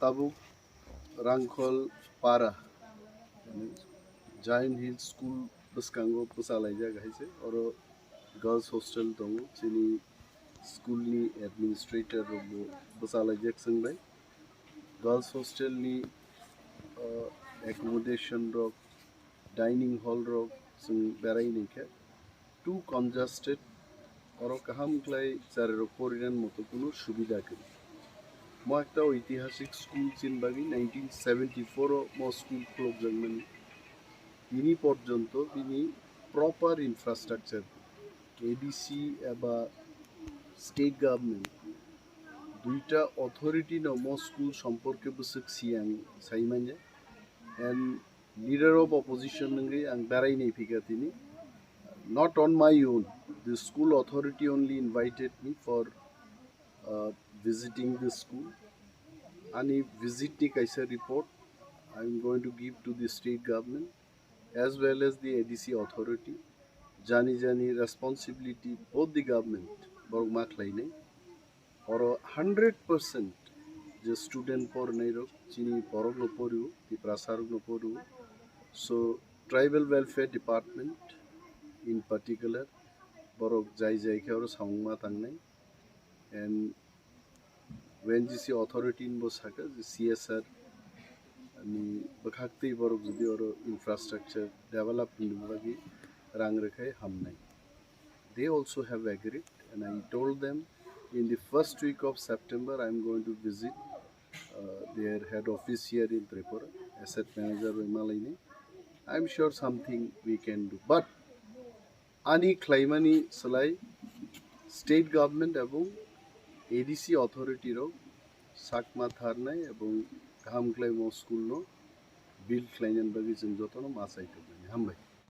tabuk Hrangkhwl para giant hill school bwskango bwchalaijak haise oro girls hostel tongo chini school ni administrator rokbo bwchalaijak chwngbai girls hostel ni accommodation rok dining hall rok chwng berainaikha too congested oro kaham khlai charerok porinan moto kono subida gaya mo ekta ঐতিহাসিক school চিনবাগি 1974 mo school khulokjakmani bini porjonto bini proper infrastructure ADC eba state government duita authority no mo school সম্পর্কে busuk siang saimanya and leader of opposition ngai ang darai nei phika tini not on my own the school authority only invited me for visiting the school ani visit ni kaisa report I am going to give to the state government as well as the ADC authority jani responsibility both the government borok ma khlainai oro 100% the student por nairok chini borok no poru the prasarok no poru so tribal welfare department in particular borok jai khaor samungma tangnai and when GC authority in bosaka the CSR ani bakhaktei borok jodi oro infrastructure develop nibagi rang rekhai hamnai they also have agreed and I told them in the first week of September I am going to visit their head office here in Tripura asset manager Malaini I am sure something we can do but ani khlaimani salai state government ebong ADC authority ro sakma tharnai ebong kaham khlaimo school no build khlainan bagi jeng jotono masai to hambai